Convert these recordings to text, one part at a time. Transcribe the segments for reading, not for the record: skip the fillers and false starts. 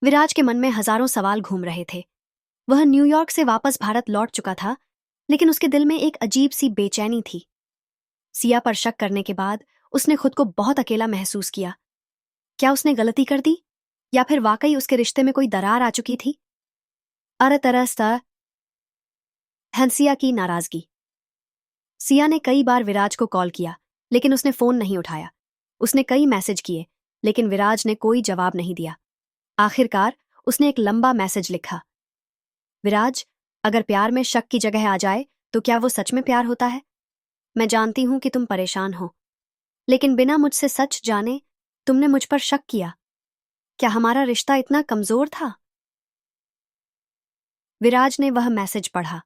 विराज के मन में हजारों सवाल घूम रहे थे। वह न्यूयॉर्क से वापस भारत लौट चुका था, लेकिन उसके दिल में एक अजीब सी बेचैनी थी। सिया पर शक करने के बाद उसने खुद को बहुत अकेला महसूस किया। क्या उसने गलती कर दी, या फिर वाकई उसके रिश्ते में कोई दरार आ चुकी थी? अरे तरह हंसिया की नाराजगी। सिया ने कई बार विराज को कॉल किया, लेकिन उसने फोन नहीं उठाया। उसने कई मैसेज किए, लेकिन विराज ने कोई जवाब नहीं दिया। आखिरकार उसने एक लंबा मैसेज लिखा। विराज, अगर प्यार में शक की जगह आ जाए तो क्या वो सच में प्यार होता है? मैं जानती हूं कि तुम परेशान हो, लेकिन बिना मुझसे सच जाने तुमने मुझ पर शक किया। क्या हमारा रिश्ता इतना कमजोर था? विराज ने वह मैसेज पढ़ा,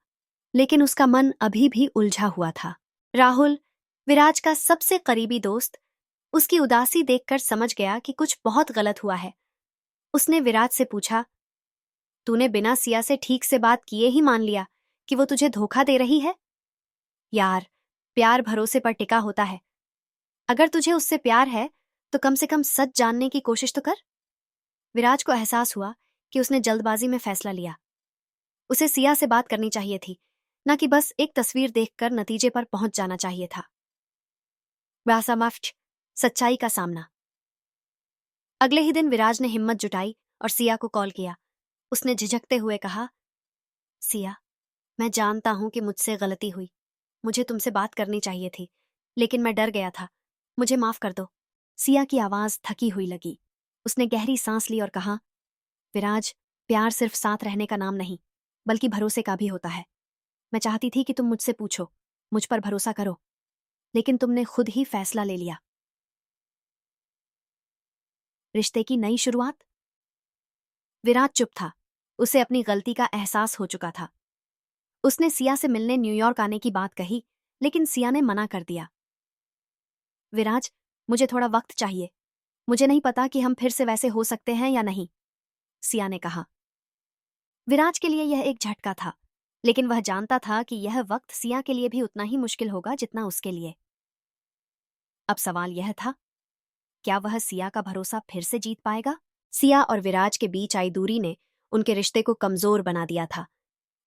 लेकिन उसका मन अभी भी उलझा हुआ था। राहुल, विराज का सबसे करीबी दोस्त, उसकी उदासी देखकर समझ गया कि कुछ बहुत गलत हुआ है। उसने विराज से पूछा, तूने बिना सिया से ठीक से बात किए ही मान लिया कि वो तुझे धोखा दे रही है? यार, प्यार भरोसे पर टिका होता है। अगर तुझे उससे प्यार है तो कम से कम सच जानने की कोशिश तो कर। विराज को एहसास हुआ कि उसने जल्दबाजी में फैसला लिया। उसे सिया से बात करनी चाहिए थी, न कि बस एक तस्वीर देखकर नतीजे पर पहुंच जाना चाहिए था। व्यासामाफ्च, सच्चाई का सामना। अगले ही दिन विराज ने हिम्मत जुटाई और सिया को कॉल किया। उसने झिझकते हुए कहा, सिया, मैं जानता हूं कि मुझसे गलती हुई। मुझे तुमसे बात करनी चाहिए थी, लेकिन मैं डर गया था। मुझे माफ कर दो। सिया की आवाज थकी हुई लगी। उसने गहरी सांस ली और कहा, विराज, प्यार सिर्फ साथ रहने का नाम नहीं, बल्कि भरोसे का भी होता है। मैं चाहती थी कि तुम मुझसे पूछो, मुझ पर भरोसा करो, लेकिन तुमने खुद ही फैसला ले लिया। रिश्ते की नई शुरुआत। विराज चुप था। उसे अपनी गलती का एहसास हो चुका था। उसने सिया से मिलने न्यूयॉर्क आने की बात कही, लेकिन सिया ने मना कर दिया। विराज, मुझे थोड़ा वक्त चाहिए। मुझे नहीं पता कि हम फिर से वैसे हो सकते हैं या नहीं, सिया ने कहा। विराज के लिए यह एक झटका था, लेकिन वह जानता था कि यह वक्त सिया के लिए भी उतना ही मुश्किल होगा जितना उसके लिए। अब सवाल यह था, क्या वह सिया का भरोसा फिर से जीत पाएगा? सिया और विराज के बीच आई दूरी ने उनके रिश्ते को कमजोर बना दिया था,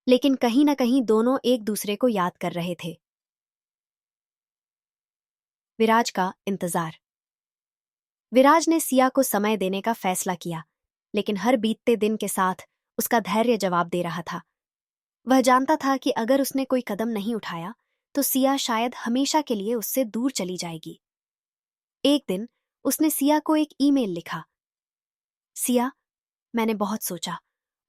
लेकिन कहीं न कहीं दोनों एक दूसरे को याद कर रहे थे। विराज का इंतजार। विराज ने सिया को समय देने का फैसला किया, लेकिन हर बीतते दिन के साथ उसका धैर्य जवाब दे रहा था। वह जानता था कि अगर उसने कोई कदम नहीं उठाया तो सिया शायद हमेशा के लिए उससे दूर चली जाएगी। एक दिन उसने सिया को एक ईमेल लिखा। सिया, मैंने बहुत सोचा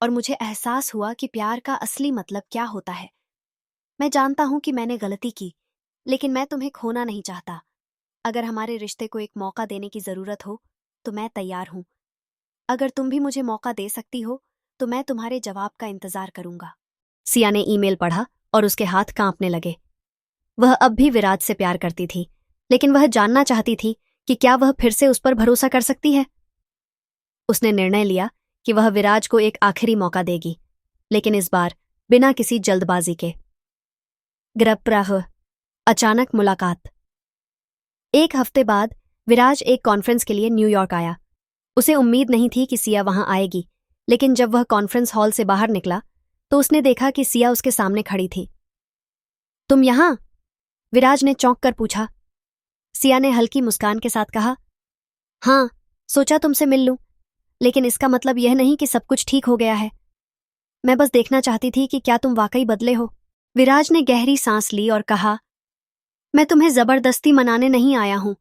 और मुझे एहसास हुआ कि प्यार का असली मतलब क्या होता है। मैं जानता हूं कि मैंने गलती की, लेकिन मैं तुम्हें खोना नहीं चाहता। अगर हमारे रिश्ते को एक मौका देने की जरूरत हो तो मैं तैयार हूं। अगर तुम भी मुझे मौका दे सकती हो तो मैं तुम्हारे जवाब का इंतजार करूंगा। सिया ने ईमेल पढ़ा और उसके हाथ कांपने लगे। वह अब भी विराज से प्यार करती थी, लेकिन वह जानना चाहती थी कि क्या वह फिर से उस पर भरोसा कर सकती है। उसने निर्णय लिया कि वह विराज को एक आखिरी मौका देगी, लेकिन इस बार बिना किसी जल्दबाजी के। ग्रप्राह, अचानक मुलाकात। एक हफ्ते बाद विराज एक कॉन्फ्रेंस के लिए न्यूयॉर्क आया। उसे उम्मीद नहीं थी कि सिया वहां आएगी, लेकिन जब वह कॉन्फ्रेंस हॉल से बाहर निकला तो उसने देखा कि सिया उसके सामने खड़ी थी। तुम यहां? विराज ने चौंक कर पूछा। सिया ने हल्की मुस्कान के साथ कहा, हाँ, सोचा तुमसे मिल लूं, लेकिन इसका मतलब यह नहीं कि सब कुछ ठीक हो गया है। मैं बस देखना चाहती थी कि क्या तुम वाकई बदले हो। विराज ने गहरी सांस ली और कहा, मैं तुम्हें जबरदस्ती मनाने नहीं आया हूं।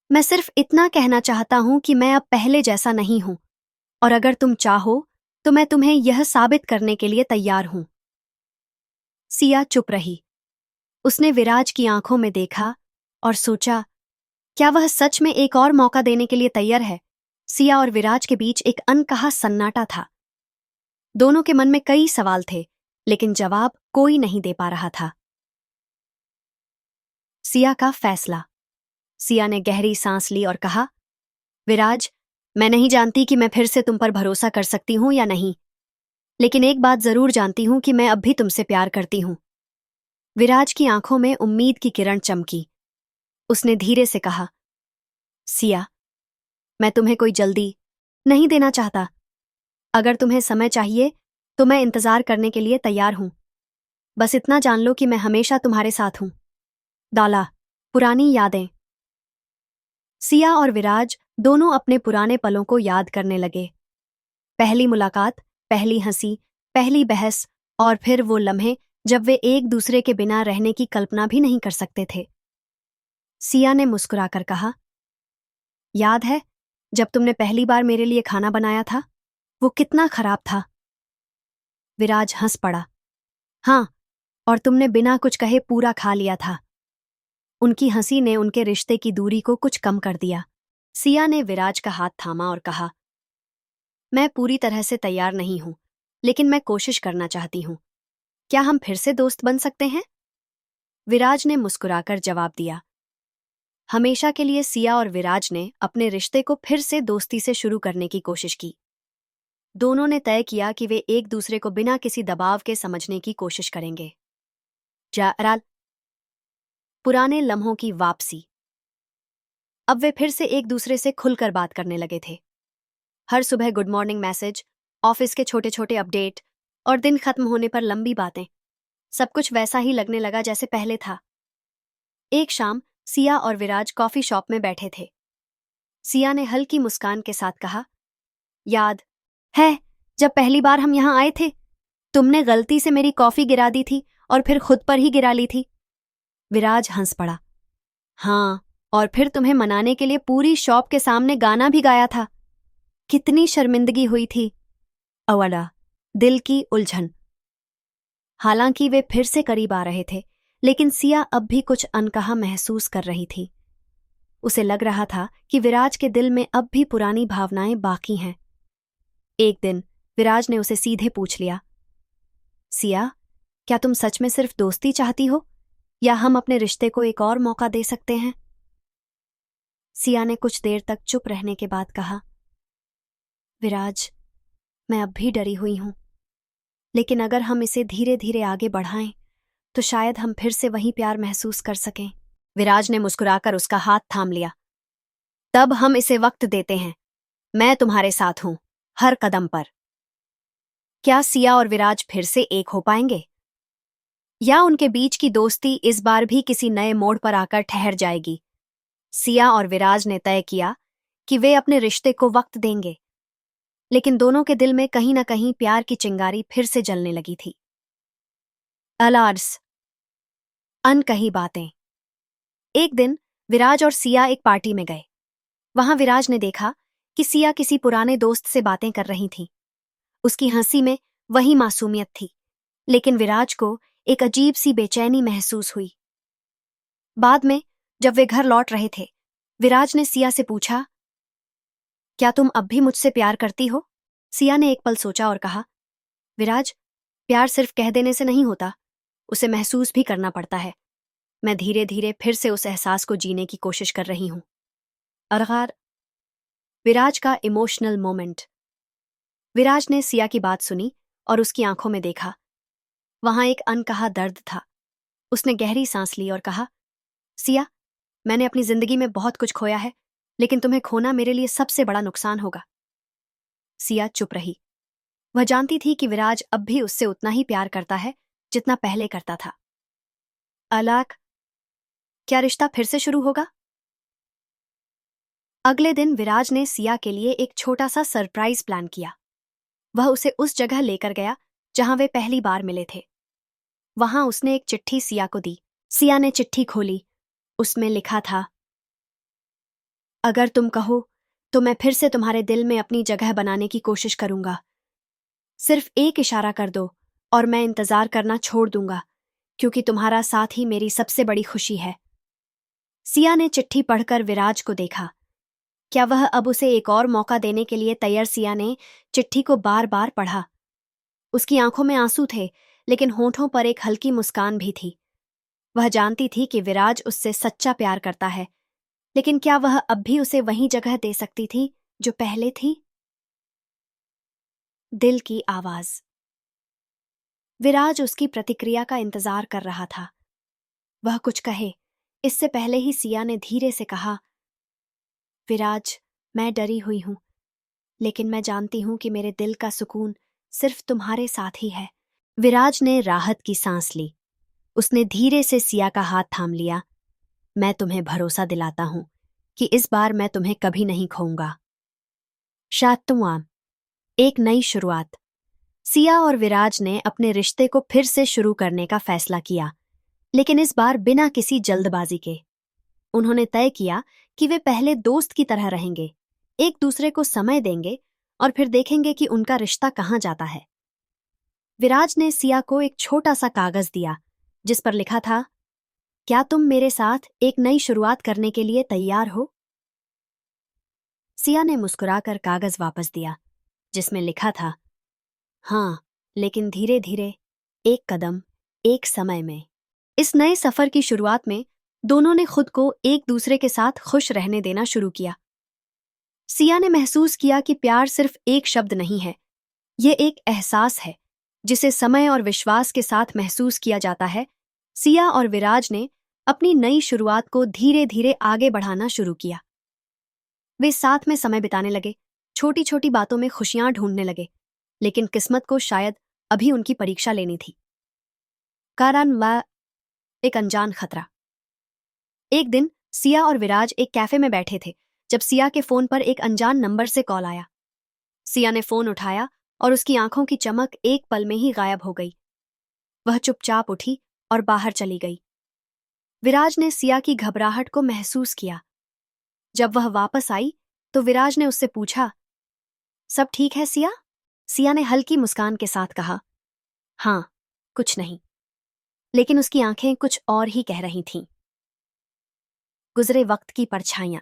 मैं सिर्फ इतना कहना चाहता हूं कि मैं अब पहले जैसा नहीं हूं, और अगर तुम चाहो तो मैं तुम्हें यह साबित करने के लिए तैयार हूं। सिया चुप रही। उसने विराज की आंखों में देखा और सोचा, क्या वह सच में एक और मौका देने के लिए तैयार है? सिया और विराज के बीच एक अनकहा सन्नाटा था। दोनों के मन में कई सवाल थे, लेकिन जवाब कोई नहीं दे पा रहा था। सिया का फैसला। सिया ने गहरी सांस ली और कहा, विराज, मैं नहीं जानती कि मैं फिर से तुम पर भरोसा कर सकती हूं या नहीं, लेकिन एक बात जरूर जानती हूं कि मैं अब भी तुमसे प्यार करती हूं। विराज की आंखों में उम्मीद की किरण चमकी। उसने धीरे से कहा, सिया, मैं तुम्हें कोई जल्दी नहीं देना चाहता। अगर तुम्हें समय चाहिए तो मैं इंतजार करने के लिए तैयार हूं। बस इतना जान लो कि मैं हमेशा तुम्हारे साथ हूं। दाला। पुरानी यादें। सिया और विराज दोनों अपने पुराने पलों को याद करने लगे। पहली मुलाकात, पहली हंसी, पहली बहस और फिर वो लम्हे जब वे एक दूसरे के बिना रहने की कल्पना भी नहीं कर सकते थे। सिया ने मुस्कुराकर कहा, याद है जब तुमने पहली बार मेरे लिए खाना बनाया था? वो कितना खराब था। विराज हंस पड़ा। हाँ, और तुमने बिना कुछ कहे पूरा खा लिया था। उनकी हंसी ने उनके रिश्ते की दूरी को कुछ कम कर दिया। सिया ने विराज का हाथ थामा और कहा, मैं पूरी तरह से तैयार नहीं हूं, लेकिन मैं कोशिश करना चाहती हूं। क्या हम फिर से दोस्त बन सकते हैं? विराज ने मुस्कुराकर जवाब दिया। हमेशा के लिए सिया और विराज ने अपने रिश्ते को फिर से दोस्ती से शुरू करने की कोशिश की। दोनों ने तय किया कि वे एक दूसरे को बिना किसी दबाव के समझने की कोशिश करेंगे। जाराल। पुराने लम्हों की वापसी। अब वे फिर से एक दूसरे से खुलकर बात करने लगे थे। हर सुबह गुड मॉर्निंग मैसेज, ऑफिस के छोटे छोटे अपडेट और दिन खत्म होने पर लंबी बातें। सब कुछ वैसा ही लगने लगा जैसे पहले था। एक शाम सिया और विराज कॉफी शॉप में बैठे थे। सिया ने हल्की मुस्कान के साथ कहा, याद है जब पहली बार हम यहां आए थे? तुमने गलती से मेरी कॉफी गिरा दी थी और फिर खुद पर ही गिरा ली थी। विराज हंस पड़ा। हाँ, और फिर तुम्हें मनाने के लिए पूरी शॉप के सामने गाना भी गाया था। कितनी शर्मिंदगी हुई थी। अवला। दिल की उलझन। हालांकि वे फिर से करीब आ रहे थे, लेकिन सिया अब भी कुछ अनकहा महसूस कर रही थी। उसे लग रहा था कि विराज के दिल में अब भी पुरानी भावनाएं बाकी हैं। एक दिन विराज ने उसे सीधे पूछ लिया, सिया, क्या तुम सच में सिर्फ दोस्ती चाहती हो या हम अपने रिश्ते को एक और मौका दे सकते हैं? सिया ने कुछ देर तक चुप रहने के बाद कहा, विराज, मैं अब भी डरी हुई हूं, लेकिन अगर हम इसे धीरे धीरे आगे बढ़ाएं तो शायद हम फिर से वही प्यार महसूस कर सकें। विराज ने मुस्कुराकर उसका हाथ थाम लिया। तब हम इसे वक्त देते हैं। मैं तुम्हारे साथ हूं, हर कदम पर। क्या सिया और विराज फिर से एक हो पाएंगे? या उनके बीच की दोस्ती इस बार भी किसी नए मोड़ पर आकर ठहर जाएगी? सिया और विराज ने तय किया कि वे अपने रिश्ते को वक्त देंगे, लेकिन दोनों के दिल में कहीं न कहीं प्यार की चिंगारी फिर से जलने लगी थी। अलार्स। अनकही बातें। एक दिन विराज और सिया एक पार्टी में गए। वहां विराज ने देखा कि सिया किसी पुराने दोस्त से बातें कर रही थी। उसकी हंसी में वही मासूमियत थी, लेकिन विराज को एक अजीब सी बेचैनी महसूस हुई। बाद में जब वे घर लौट रहे थे, विराज ने सिया से पूछा, क्या तुम अब भी मुझसे प्यार करती हो? सिया ने एक पल सोचा और कहा, विराज, प्यार सिर्फ कह देने से नहीं होता, उसे महसूस भी करना पड़ता है। मैं धीरे धीरे फिर से उस एहसास को जीने की कोशिश कर रही हूं। अरगार। विराज का इमोशनल मोमेंट। विराज ने सिया की बात सुनी और उसकी आंखों में देखा। वहां एक अनकहा दर्द था। उसने गहरी सांस ली और कहा, सिया, मैंने अपनी जिंदगी में बहुत कुछ खोया है, लेकिन तुम्हें खोना मेरे लिए सबसे बड़ा नुकसान होगा। सिया चुप रही। वह जानती थी कि विराज अब भी उससे उतना ही प्यार करता है जितना पहले करता था। अलाक। क्या रिश्ता फिर से शुरू होगा? अगले दिन विराज ने सिया के लिए एक छोटा सा सरप्राइज प्लान किया। वह उसे उस जगह लेकर गया जहां वे पहली बार मिले थे। वहां उसने एक चिट्ठी सिया को दी। सिया ने चिट्ठी खोली। उसमें लिखा था, अगर तुम कहो तो मैं फिर से तुम्हारे दिल में अपनी जगह बनाने की कोशिश करूंगा। सिर्फ एक इशारा कर दो और मैं इंतजार करना छोड़ दूंगा, क्योंकि तुम्हारा साथ ही मेरी सबसे बड़ी खुशी है। सिया ने चिट्ठी पढ़कर विराज को देखा। क्या वह अब उसे एक और मौका देने के लिए तैयार? सिया ने चिट्ठी को बार बार पढ़ा। उसकी आंखों में आंसू थे, लेकिन होठों पर एक हल्की मुस्कान भी थी। वह जानती थी कि विराज उससे सच्चा प्यार करता है, लेकिन क्या वह अब भी उसे वही जगह दे सकती थी जो पहले थी? दिल की आवाज। विराज उसकी प्रतिक्रिया का इंतजार कर रहा था। वह कुछ कहे इससे पहले ही सिया ने धीरे से कहा, विराज, मैं डरी हुई हूं, लेकिन मैं जानती हूं कि मेरे दिल का सुकून सिर्फ तुम्हारे साथ ही है। विराज ने राहत की सांस ली। उसने धीरे से सिया का हाथ थाम लिया। मैं तुम्हें भरोसा दिलाता हूं कि इस बार मैं तुम्हें कभी नहीं खोऊंगा। शातुआं, एक नई शुरुआत। सिया और विराज ने अपने रिश्ते को फिर से शुरू करने का फैसला किया, लेकिन इस बार बिना किसी जल्दबाजी के। उन्होंने तय किया कि वे पहले दोस्त की तरह रहेंगे, एक दूसरे को समय देंगे और फिर देखेंगे कि उनका रिश्ता कहाँ जाता है। विराज ने सिया को एक छोटा सा कागज दिया जिस पर लिखा था, क्या तुम मेरे साथ एक नई शुरुआत करने के लिए तैयार हो? सिया ने मुस्कुराकर कागज वापस दिया जिसमें लिखा था, हाँ, लेकिन धीरे धीरे, एक कदम, एक समय में। इस नए सफर की शुरुआत में दोनों ने खुद को एक दूसरे के साथ खुश रहने देना शुरू किया। सिया ने महसूस किया कि प्यार सिर्फ एक शब्द नहीं है, ये एक एहसास है जिसे समय और विश्वास के साथ महसूस किया जाता है। सिया और विराज ने अपनी नई शुरुआत को धीरे धीरे आगे बढ़ाना शुरू किया। वे साथ में समय बिताने लगे, छोटी छोटी बातों में खुशियां ढूंढने लगे, लेकिन किस्मत को शायद अभी उनकी परीक्षा लेनी थी। कारण वह एक अनजान खतरा। एक दिन सिया और विराज एक कैफे में बैठे थे जब सिया के फोन पर एक अनजान नंबर से कॉल आया। सिया ने फोन उठाया और उसकी आंखों की चमक एक पल में ही गायब हो गई। वह चुपचाप उठी और बाहर चली गई। विराज ने सिया की घबराहट को महसूस किया। जब वह वापस आई तो विराज ने उससे पूछा, सब ठीक है सिया? सिया ने हल्की मुस्कान के साथ कहा, हाँ, कुछ नहीं। लेकिन उसकी आंखें कुछ और ही कह रही थीं। गुजरे वक्त की परछाइयां।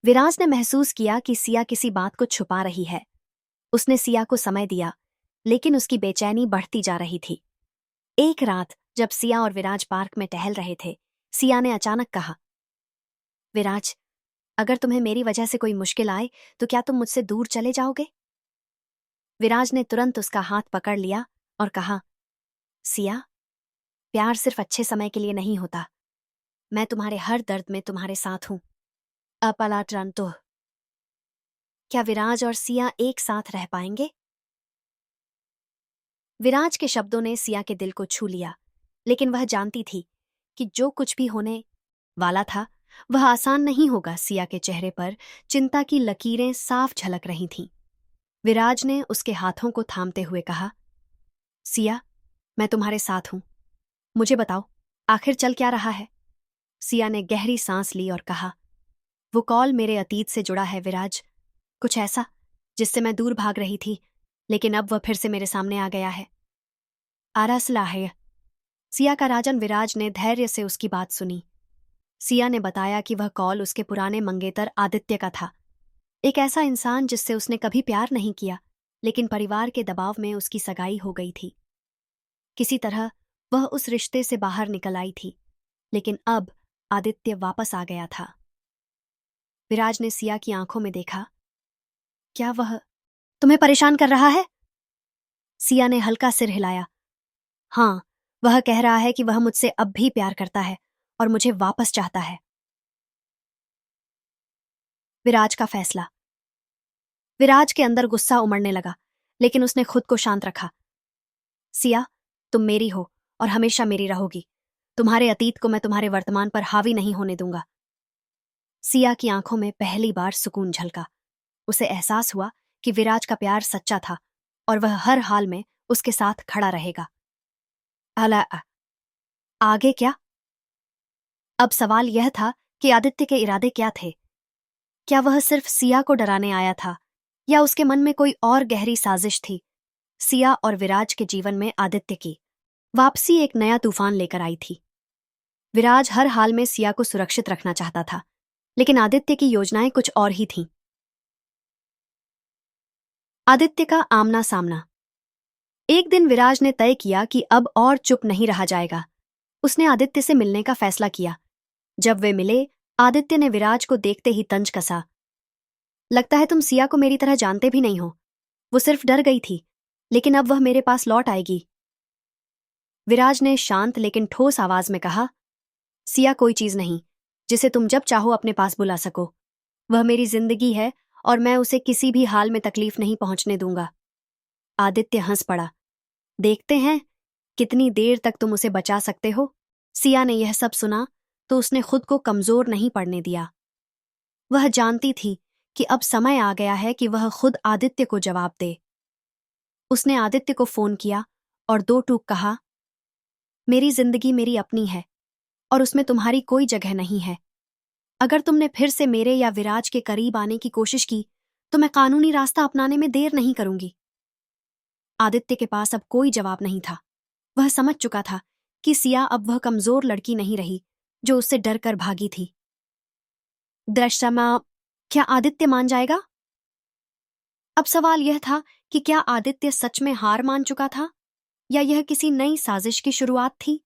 विराज ने महसूस किया कि सिया किसी बात को छुपा रही है। उसने सिया को समय दिया, लेकिन उसकी बेचैनी बढ़ती जा रही थी। एक रात जब सिया और विराज पार्क में टहल रहे थे, सिया ने अचानक कहा, विराज, अगर तुम्हें मेरी वजह से कोई मुश्किल आए तो क्या तुम मुझसे दूर चले जाओगे? विराज ने तुरंत उसका हाथ पकड़ लिया और कहा, सिया, प्यार सिर्फ अच्छे समय के लिए नहीं होता। मैं तुम्हारे हर दर्द में तुम्हारे साथ हूं। अपलाट्रांतो। क्या विराज और सिया एक साथ रह पाएंगे? विराज के शब्दों ने सिया के दिल को छू लिया, लेकिन वह जानती थी कि जो कुछ भी होने वाला था वह आसान नहीं होगा। सिया के चेहरे पर चिंता की लकीरें साफ झलक रही थीं। विराज ने उसके हाथों को थामते हुए कहा, सिया, मैं तुम्हारे साथ हूं। मुझे बताओ, आखिर चल क्या रहा है? सिया ने गहरी सांस ली और कहा, वो कॉल मेरे अतीत से जुड़ा है विराज। कुछ ऐसा जिससे मैं दूर भाग रही थी, लेकिन अब वह फिर से मेरे सामने आ गया है। आरासला है। सिया का राजन विराज ने धैर्य से उसकी बात सुनी। सिया ने बताया कि वह कॉल उसके पुराने मंगेतर आदित्य का था, एक ऐसा इंसान जिससे उसने कभी प्यार नहीं किया, लेकिन परिवार के दबाव में उसकी सगाई हो गई थी। किसी तरह वह उस रिश्ते से बाहर निकल आई थी, लेकिन अब आदित्य वापस आ गया था। विराज ने सिया की आंखों में देखा। क्या वह तुम्हें परेशान कर रहा है? सिया ने हल्का सिर हिलाया। हाँ, वह कह रहा है कि वह मुझसे अब भी प्यार करता है और मुझे वापस चाहता है। विराज का फैसला। विराज के अंदर गुस्सा उमड़ने लगा, लेकिन उसने खुद को शांत रखा। सिया, तुम मेरी हो और हमेशा मेरी रहोगी। तुम्हारे अतीत को मैं तुम्हारे वर्तमान पर हावी नहीं होने दूंगा। सिया की आंखों में पहली बार सुकून झलका। उसे एहसास हुआ कि विराज का प्यार सच्चा था और वह हर हाल में उसके साथ खड़ा रहेगा। अला, आगे क्या? अब सवाल यह था कि आदित्य के इरादे क्या थे। क्या वह सिर्फ सिया को डराने आया था या उसके मन में कोई और गहरी साजिश थी? सिया और विराज के जीवन में आदित्य की वापसी एक नया तूफान लेकर आई थी। विराज हर हाल में सिया को सुरक्षित रखना चाहता था, लेकिन आदित्य की योजनाएं कुछ और ही थीं। आदित्य का आमना सामना। एक दिन विराज ने तय किया कि अब और चुप नहीं रहा जाएगा। उसने आदित्य से मिलने का फैसला किया। जब वे मिले, आदित्य ने विराज को देखते ही तंज कसा। लगता है तुम सिया को मेरी तरह जानते भी नहीं हो। वो सिर्फ डर गई थी, लेकिन अब वह मेरे पास लौट आएगी। विराज ने शांत लेकिन ठोस आवाज में कहा, सिया कोई चीज नहीं जिसे तुम जब चाहो अपने पास बुला सको। वह मेरी जिंदगी है और मैं उसे किसी भी हाल में तकलीफ नहीं पहुंचने दूंगा। आदित्य हंस पड़ा। देखते हैं कितनी देर तक तुम उसे बचा सकते हो। सिया ने यह सब सुना तो उसने खुद को कमजोर नहीं पड़ने दिया। वह जानती थी कि अब समय आ गया है कि वह खुद आदित्य को जवाब दे। उसने आदित्य को फोन किया और दो टूक कहा, मेरी जिंदगी मेरी अपनी है और उसमें तुम्हारी कोई जगह नहीं है। अगर तुमने फिर से मेरे या विराज के करीब आने की कोशिश की तो मैं कानूनी रास्ता अपनाने में देर नहीं करूंगी। आदित्य के पास अब कोई जवाब नहीं था। वह समझ चुका था कि सिया अब वह कमजोर लड़की नहीं रही जो उससे डर कर भागी थी। दृश्यमा, क्या आदित्य मान जाएगा? अब सवाल यह था कि क्या आदित्य सच में हार मान चुका था या यह किसी नई साजिश की शुरुआत थी।